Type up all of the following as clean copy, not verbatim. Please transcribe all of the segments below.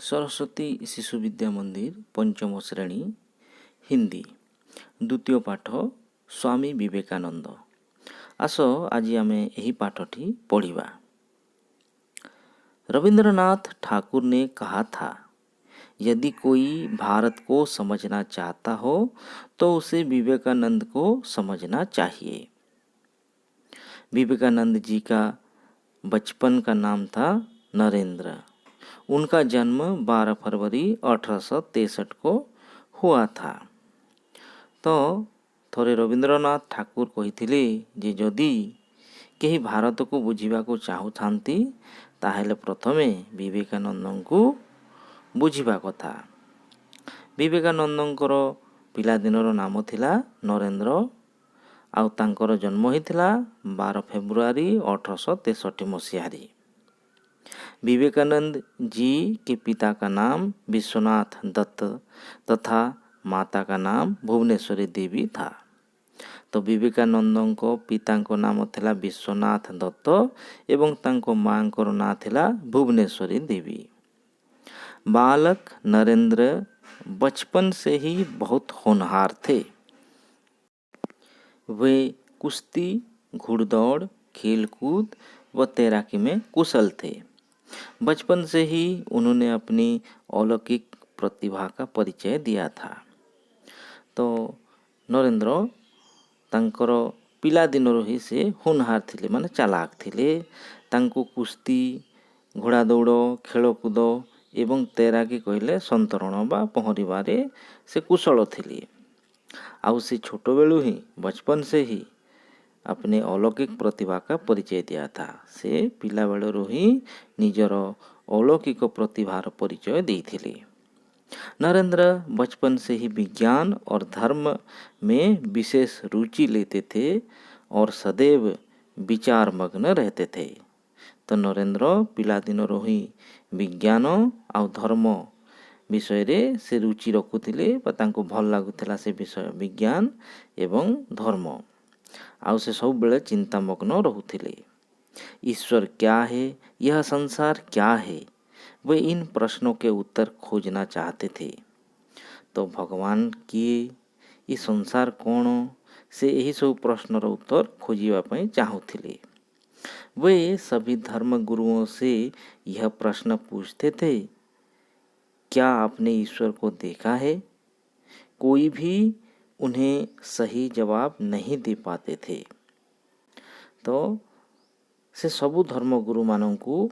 सरस्वती शिशु विद्या मंदिर पंचम श्रेणी हिंदी द्वितीय पाठ स्वामी विवेकानंद। आस आज आम यही पाठटी पढ़िबा। रविंद्रनाथ ठाकुर ने कहा था, यदि कोई भारत को समझना चाहता हो तो उसे विवेकानंद को समझना चाहिए। विवेकानंद जी का बचपन का नाम था नरेंद्र। उनका जन्म 12 फरवरी 1863 को हुआ था। तो थोड़े रविंद्रनाथ ठाकुर कहिथिले जे जदि केही भारत को बुझीबा को चाहुथांती ताहेले प्रथमे विवेकानंद को बुझीबा कथा। विवेकानंदଙ୍କର पिलादिनर नाम थिला नरेंद्र आउ तांकर जन्म होइथिला 12 फेब्रुआरी 1863 मसीहारी। विवेकानंद जी के पिता का नाम विश्वनाथ दत्त तथा माता का नाम भुवनेश्वरी देवी था। तो विवेकानंद को पिता को नाम थिला विश्वनाथ दत्त एवं तांको मां को ना थिला भुवनेश्वरी देवी। बालक नरेंद्र बचपन से ही बहुत होनहार थे। वे कुश्ती, घुड़दौड़, खेलकूद व तैराकी में कुशल थे। बचपन से ही उन्होंने अपनी अलौकिक प्रतिभा का परिचय दिया था। तो नरेंद्र तांकर पिला दिनरो ही से होनहार थिले, माने चालाक थिले। तांको कुश्ती, घोड़ा दौड़, खेलकूद एवं तैराकी कहले संतरण बा पहरिबारे से कुशल थिले। आउ से छोट बेलू ही बचपन से ही अपने अलौकिक प्रतिभा का परिचय दिया था। से पिला बेलू ही निजर अलौकिक प्रतिभार परिचय देथिले। नरेंद्र बचपन से ही विज्ञान और धर्म में विशेष रुचि लेते थे और सदैव विचार मग्न रहते थे। तो नरेंद्र पिला दिन ही विज्ञान और धर्म विषय रे से रुचि रखुथिले, तांको भल लागुथिला से विषय विज्ञान एवं धर्म। आउ से सब बेले चिंतामग्न रहुथिले। ईश्वर क्या है, यह संसार क्या है, वे इन प्रश्नों के उत्तर खोजना चाहते थे। तो भगवान किए, ये संसार कौन से यही सब प्रश्नर उत्तर खोजिबा पई चाहुथिले। वे सभी धर्म गुरुओं से यह प्रश्न पूछते थे, क्या आपने ईश्वर को देखा है? कोई भी उन्हें सही जवाब नहीं दे पाते थे। तो से सबु धर्म गुरु माननकु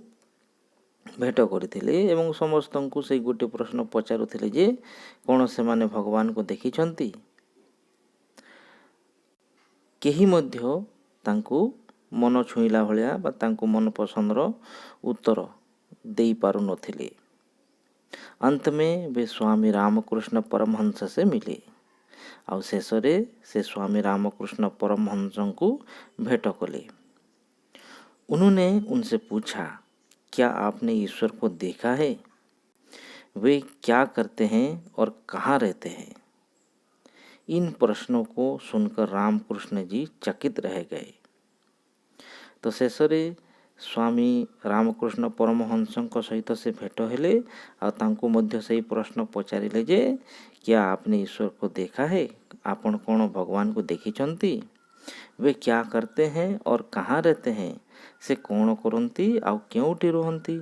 भेट करथिले एवं समस्तंकु से गोटे प्रश्न पचारुथिले जे कोन से माने भगवान को देखिछंती? केही मध्य तांकु मन छुईला भलिया बा तांकु मन पसंदर उत्तर देई पारु नथिले। अंत में वे स्वामी रामकृष्ण परमहंस से मिले और शेषरे से स्वामी रामकृष्ण परमहंस को भेट कले। उन्होंने उनसे पूछा, क्या आपने ईश्वर को देखा है? वे क्या करते हैं और कहाँ रहते हैं? इन प्रश्नों को सुनकर रामकृष्ण जी चकित रह गए। तो शेषरे स्वामी रामकृष्ण परमहंस सहित से भेट हेले और तांको मध्य से प्रश्न पचारिले जे क्या आपने ईश्वर को देखा है? आपण कौन भगवान को देखिछंती? वे क्या करते हैं और कहाँ रहते हैं? से कौन करती और क्योंटी रहती?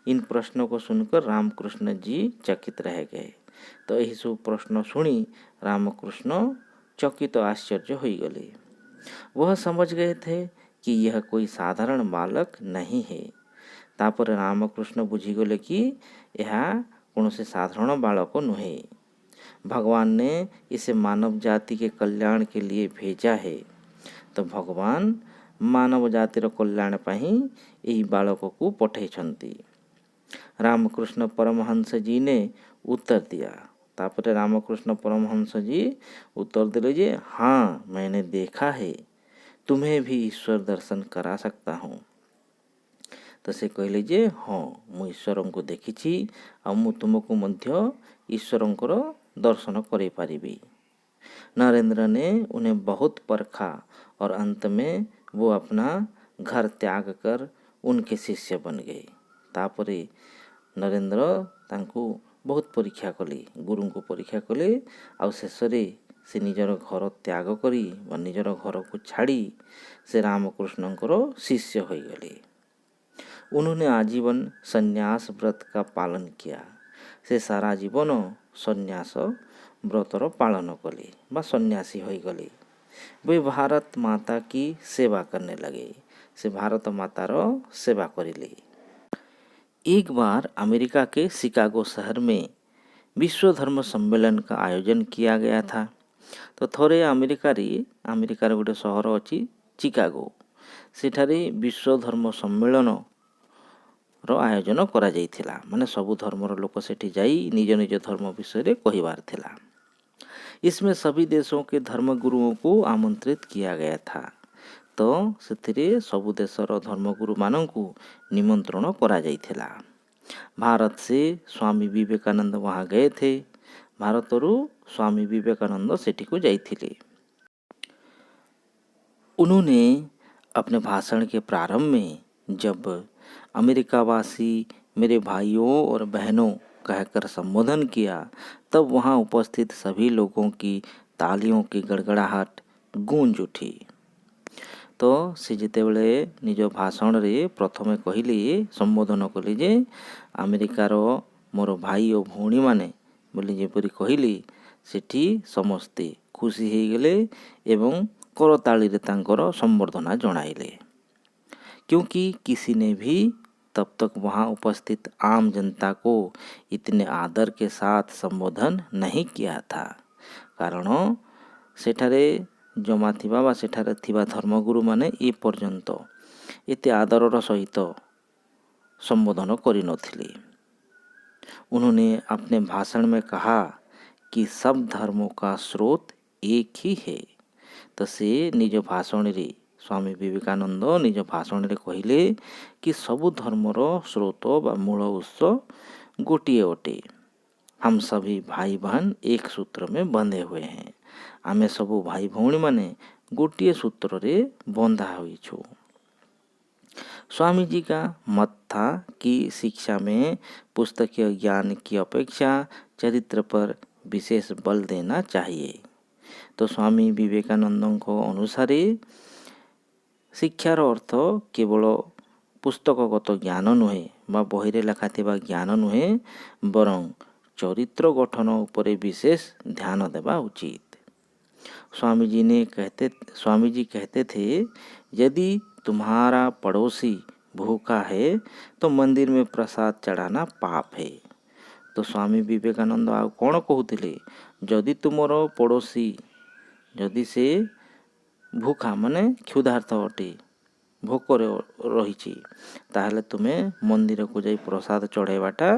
इन प्रश्नों को सुनकर रामकृष्ण जी चकित रह गए। तो यही सब प्रश्न सुनी रामकृष्ण चकित आश्चर्य हो गए। वह समझ गए थे कि यह कोई साधारण बालक नहीं है। तापर रामकृष्ण बुझीगले कि यह कौन से साधारण बालक नुहे। भगवान ने इसे मानव जाति के कल्याण के लिए भेजा है। तो भगवान मानव जातिर कल्याण पाही यही बालक को पठेछंती। रामकृष्ण परमहंस जी ने उत्तर दिया। तापर रामकृष्ण परमहंस जी उत्तर दिले जे हाँ, मैंने देखा है, तुम्हें भी ईश्वर दर्शन करा सकता हूँ। तो से कहले जे हाँ, मु ईश्वर को देखिछि और मु तुमको मध्य ईश्वर दर्शन करे पारिबी। नरेंद्र ने उन्हें बहुत परखा और अंत में वो अपना घर त्याग कर उनके शिष्य बन गए। तापरे नरेंद्र ତାଙ୍କୁ ବହୁତ ପରୀକ୍ଷା କଲେ, ଗୁରୁଙ୍କୁ ପରୀକ୍ଷା କଲେ। ଆଉ ଶେଷରେ ସେ ନିଜର ଘର ତ୍ୟାଗ କରି ବା ନିଜର ଘରକୁ ଛାଡ଼ି ସେ रामकृष्णଙ୍କର शिष्य ହୋଇଗଲେ। उन्होंने आजीवन संन्यास व्रत का पालन किया। से सारा जीवन संन्यास व्रतर पालन कले बा सन्यासी होइगले। वे भारत माता की सेवा करने लगे। से भारत मातार सेवा करिले। एक बार अमेरिका के शिकागो शहर में विश्व धर्म सम्मेलन का आयोजन किया गया था। तो थोड़े अमेरिकार गोटे सहर अच्छी चिकागो, सेठारे विश्व धर्म सम्मेलन रो आयोजन करा जाइथिला। माने सबु धर्मर लोक सेठी जाई निज निज धर्म विषय कहिबार थिला। इसमें सभी देशों के धर्म गुरुओं को आमंत्रित किया गया था। तो सेथिरे सबु देशर धर्मगुरु मानंकु निमंत्रण करा जाइथिला। भारत से स्वामी विवेकानंद वहाँ गए थे। भारतरू स्वामी विवेकानंद सेठी को जाइथिले। उन्होंने अपने भाषण के प्रारंभ में जब अमेरिकावासी मेरे भाइयों और बहनों कहकर संबोधन किया, तब वहाँ उपस्थित सभी लोगों की तालियों की गड़गड़ाहट गूंज उठी। तो से जितेबले निज भाषण रे प्रथमे कहले संबोधन कले जे अमेरिकार मोर भाई और भौणी माने बोली जेपरी कहली, सेठी समस्ते खुशी हो गले एवं करताली रे तांकर संबर्धना जणाइले। क्योंकि किसी ने भी तब तक वहाँ उपस्थित आम जनता को इतने आदर के साथ संबोधन नहीं किया था। कारण सेठारे जमा थिबा बा सेठारे थिबा धर्मगुरु माने ए पर्यंत एते आदरर सहित संबोधन करि नथिले। उन्होंने अपने भाषण में कहा कि सब धर्मों का स्रोत एक ही है। तो से निज भाषण रे स्वामी विवेकानंद निज भाषण रे कहिले कि सबु धर्मर स्रोत बा मूल उत्स गोटिए अटे। हम सभी भाई बहन एक सूत्र में बंधे हुए हैं। आमे सबु भाई भौणी माने गोटिए सूत्र रे बंधा हुई छु। स्वामी जी का मत था कि शिक्षा में पुस्तकीय ज्ञान की अपेक्षा चरित्र पर विशेष बल देना चाहिए। तो स्वामी विवेकानंद को अनुसारे शिक्षार अर्थ केवल पुस्तकगत ज्ञान नुहे बा बहिरे लेखा थिबा ज्ञान नुहे, बरं चरित्र गठन उपरे विशेष ध्यान देवा उचित। स्वामी जी कहते थे, यदि तुम्हारा पड़ोसी भूखा है तो मंदिर में प्रसाद चढ़ाना पाप है। तो स्वामी विवेकानंद आ कौन कहते, जदि तुमर पड़ोसी जदि से भूखा माने क्षुधार्थ अटे, भोक रही, ताहले तुमे मंदिर को जाई प्रसाद चढ़ाइबाटा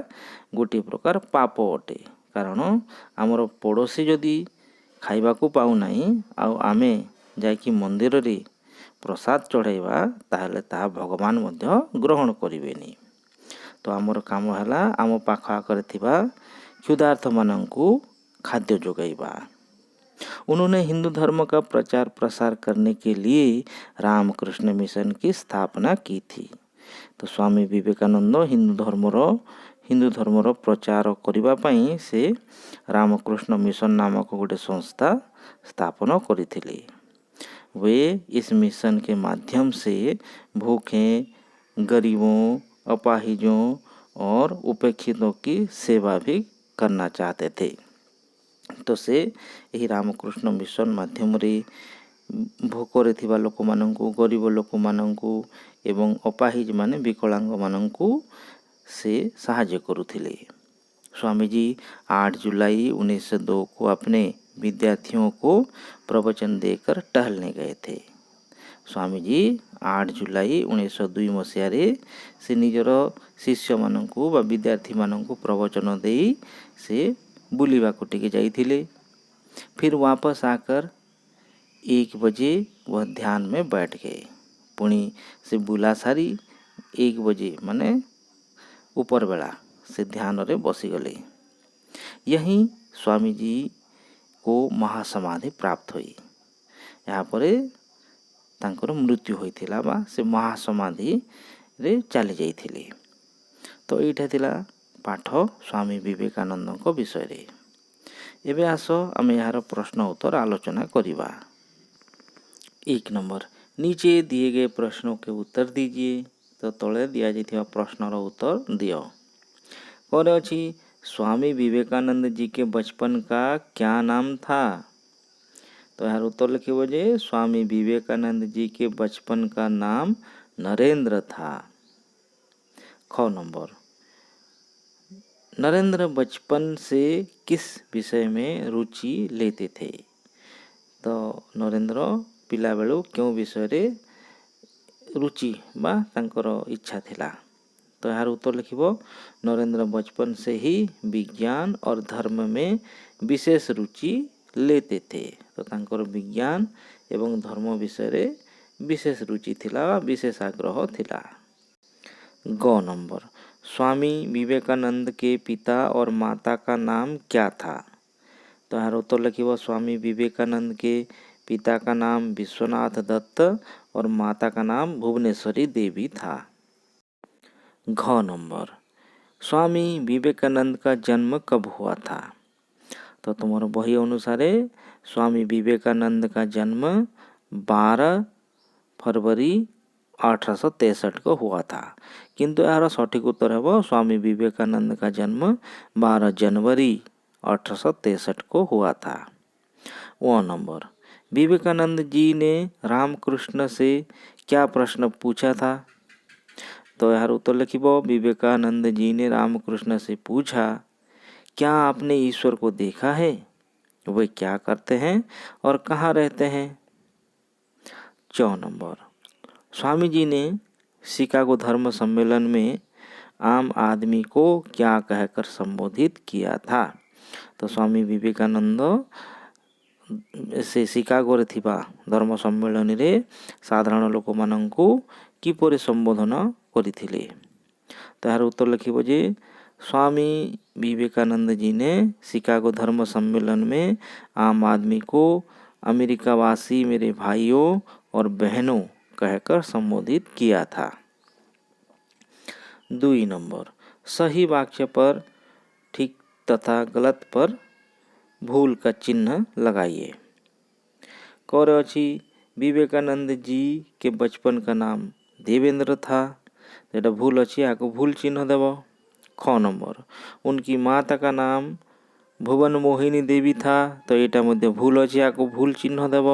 गोटे प्रकार पाप अटे। कारण आमर पड़ोसी जदि खाइबा को पाउ नाही आ आमे जाइकी मंदिर रे प्रसाद चढ़ाइबा, ताहले ता भगवान मध्य ग्रहण करिवेनी। तो आमर काम हैला आम पाख आकर थिबा क्षुधार्थ मानंकु खाद्य जोगाइबा। उन्होंने हिंदू धर्म का प्रचार प्रसार करने के लिए रामकृष्ण मिशन की स्थापना की थी। तो स्वामी विवेकानंद हिंदू धर्मर प्रचार करबा पई से रामकृष्ण मिशन नामक गोटे संस्था स्थापन करथिले। वे इस मिशन के माध्यम से भूखे, गरीबों, अपाहिजों और उपेक्षितों की सेवा भी करना चाहते थे। तो से यही रामकृष्ण मिशन माध्यम रे भोकरे थिबा लोक मानंकु, गरीब लोक मानंकु एवं अपाहिज माने विकलांग मानंकु से सहायता करुथिले। स्वामी जी 8 जुलाई 1902 को अपने विद्यार्थियों को प्रवचन देकर टहलने गए थे। स्वामी जी 8 जुलाई 1902 मसीह रे से निजर शिष्य मानंकु बा विद्यार्थी मानंकु प्रवचन देई से बुलिबा को टिके जाइथिले। फिर वापस आकर 1 बजे वह ध्यान में बैठ गए। पुणी से बुला सारी 1 बजे माने ऊपर बेला से ध्यान रे बसी गले। यही स्वामी जी को महासमाधि प्राप्त हुई। यहाँ पर तांकर मृत्यु होइथिला बा से महासमाधि रे चली जाइथिले। तो एटा थिला पाठ स्वामी विवेकानंद विषय। एबे आस आम यार प्रश्न उत्तर आलोचना करिबा। 1 नंबर, नीचे दिए गए प्रश्नों के उत्तर दीजिए। तो तले दिया जाइथिबा प्रश्नर उत्तर दियो। और अच्छी स्वामी विवेकानंद जी के बचपन का क्या नाम था? तो यार उत्तर लिखिबो जे स्वामी विवेकानंद जी के बचपन का नाम नरेंद्र था। ख नंबर, नरेंद्र बचपन से किस विषय में रुचि लेते थे? तो नरेंद्र पिला बेलू क्यों विषय रे रुचि बा तांकर इच्छा थिला? तो यार उत्तर लिखिबो नरेंद्र बचपन से ही विज्ञान और धर्म में विशेष रुचि लेते थे। तो तांकर विज्ञान एवं धर्म विषय रे विशेष रुचि थिला, विशेष आग्रह थिला। ग नंबर, स्वामी विवेकानंद के पिता और माता का नाम क्या था? तो यार उत्तर लिखिबो स्वामी विवेकानंद के पिता का नाम विश्वनाथ दत्त और माता का नाम भुवनेश्वरी देवी था। घ नंबर, स्वामी विवेकानंद का जन्म कब हुआ था? तो तुम्हारे बही अनुसार स्वामी विवेकानंद का जन्म 12 फरवरी 1863 को हुआ था, किंतु यार सठिक उत्तर है स्वामी विवेकानंद का जन्म 12 जनवरी 1863 को हुआ था। वो नंबर, विवेकानंद जी ने रामकृष्ण से क्या प्रश्न पूछा था? तो यार उत्तर लिखिबो विवेकानंद जी ने रामकृष्ण से पूछा, क्या आपने ईश्वर को देखा है? वे क्या करते हैं और कहाँ रहते हैं? 4 नंबर, स्वामी जी ने शिकागो धर्म सम्मेलन में आम आदमी को क्या कहकर संबोधित किया था? तो स्वामी विवेकानंद से शिकागो रे थिबा धर्म सम्मेलन रे साधारण लोक मानंकु किपरि संबोधन करिथिले? तो यार उत्तर लिखिबो जे स्वामी विवेकानंद जी ने शिकागो धर्म सम्मेलन में आम आदमी को अमेरिकावासी मेरे भाइयों और बहनों कहकर संबोधित किया था। 2 नंबर, सही वाक्य पर ठीक तथा गलत पर भूल का चिन्ह लगाइए। कौर अच्छी विवेकानंद जी के बचपन का नाम देवेंद्र था, तो भूल अच्छी आपको भूल चिन्ह देव। ख नंबर, उनकी माता का नाम भुवन मोहिनी देवी था, तो यहाँ मध्य भूल अच्छी आपको भूल चिन्ह देव।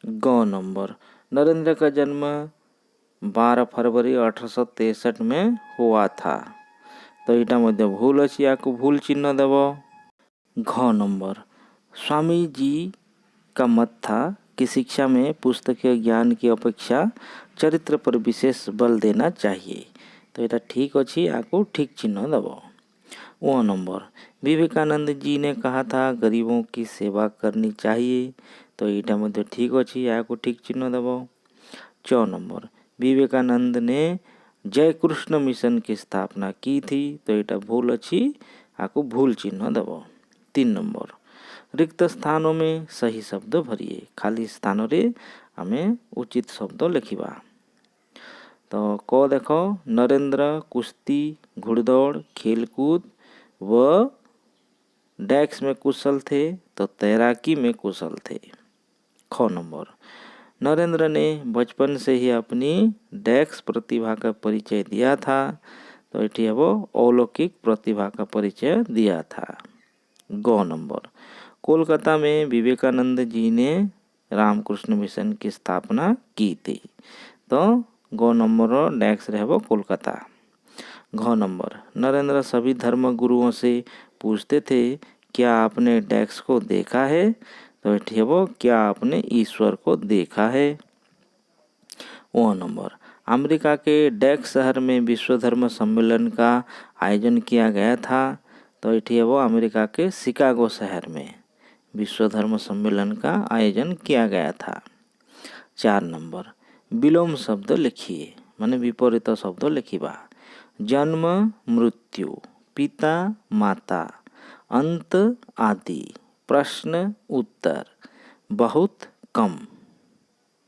ग नंबर, नरेंद्र का जन्म 12 फरवरी 1863 में हुआ था, तो यहाँ मध्य भूल अच्छी आपको भूल चिन्ह देव। घ नंबर, स्वामी जी का मत था कि शिक्षा में पुस्तकीय ज्ञान की अपेक्षा चरित्र पर विशेष बल देना चाहिए, तो यहाँ ठीक अच्छी आपको ठीक चिन्ह देव। वो नंबर, विवेकानंद जी ने कहा था गरीबों की सेवा करनी चाहिए, तो यहाँ मध्य ठीक अच्छी आपको ठीक चिन्ह देव। 4 नंबर, विवेकानंद ने जय कृष्ण मिशन की स्थापना की थी, तो यहाँ भूल अच्छी आपको भूल चिन्ह देव। 3 नंबर, रिक्त स्थानों में सही शब्द भरिए, खाली स्थान रे हमें उचित शब्द लिखिबा। तो को देखो नरेंद्र कुश्ती, घुड़दौड़, खेलकूद व डैक्स में कुशल थे, तो तैराकी में कुशल थे। ख नंबर, नरेंद्र ने बचपन से ही अपनी डैक्स प्रतिभा का परिचय दिया था, तो ये वो अलौकिक प्रतिभा का परिचय दिया था। ग नंबर, कोलकाता में विवेकानंद जी ने रामकृष्ण मिशन की स्थापना की थी, तो गो नंबर डैक्स रहे कोलकाता। घ नंबर, नरेंद्र सभी धर्म गुरुओं से पूछते थे क्या आपने डैक्स को देखा है, तो ये वो क्या आपने ईश्वर को देखा है। वो नंबर, अमेरिका के डैक्स शहर में विश्व धर्म सम्मेलन का आयोजन किया गया था, तो ये वो अमेरिका के शिकागो शहर में विश्व धर्म सम्मेलन का आयोजन किया गया था। 4 नंबर, विलोम शब्द लिखिए, माने विपरीत शब्द लिखिबा। जन्म, मृत्यु, पिता, माता, अंत, आदि, प्रश्न, उत्तर, बहुत, कम।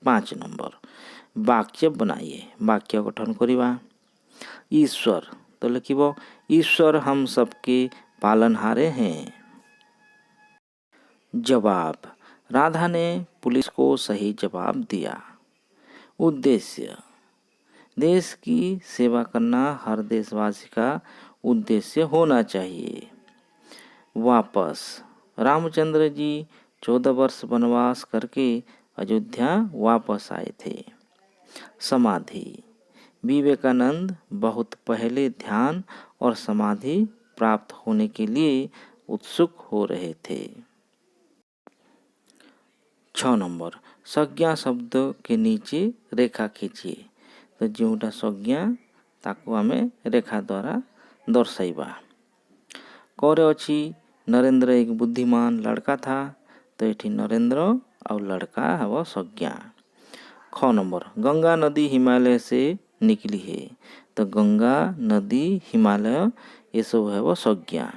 5 नंबर, वाक्य बनाइए, वाक्य गठन करिबा। ईश्वर, तो लिखिबो ईश्वर हम सबके पालनहारे हैं। जवाब, राधा ने पुलिस को सही जवाब दिया। उद्देश्य, देश की सेवा करना हर देशवासी का उद्देश्य होना चाहिए। वापस, रामचंद्र जी 14 वर्ष वनवास करके अयोध्या वापस आए थे। समाधि, विवेकानंद बहुत पहले ध्यान और समाधि प्राप्त होने के लिए उत्सुक हो रहे थे। 6 नंबर, संज्ञा शब्द के नीचे रेखा खींचिए। तो जोटा संज्ञा ताकू आमे रेखा द्वारा दर्शाइबा। करे अछि नरेंद्र एक बुद्धिमान लड़का था। तो ये नरेंद्र और लड़का है संज्ञा। 6 नंबर, गंगा नदी हिमालय से निकली है। तो गंगा नदी हिमालय ये सब है वो संज्ञा।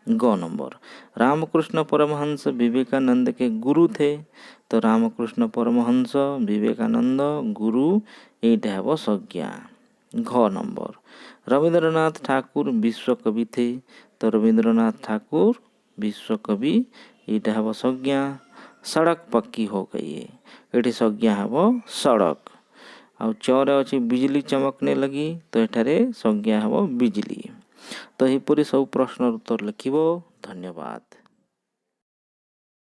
9 नंबर, रामकृष्ण परमहंस विवेकानंद के गुरु थे। तो रामकृष्ण परमहंस विवेकानंद गुरु एटा है वो संज्ञा। 10 नंबर, रविंद्रनाथ ठाकुर विश्व कवि थे। तो रविंद्रनाथ ठाकुर विश्व कवि एटा है वो संज्ञा। सड़क पक्की हो गई है, ये संज्ञा है वो सड़क। और 4 अच्छी बिजली चमकने लगी। तो एठारे संज्ञा है वो बिजली। तो यहीपरि सब प्रश्न उत्तर लिखिबो। धन्यवाद।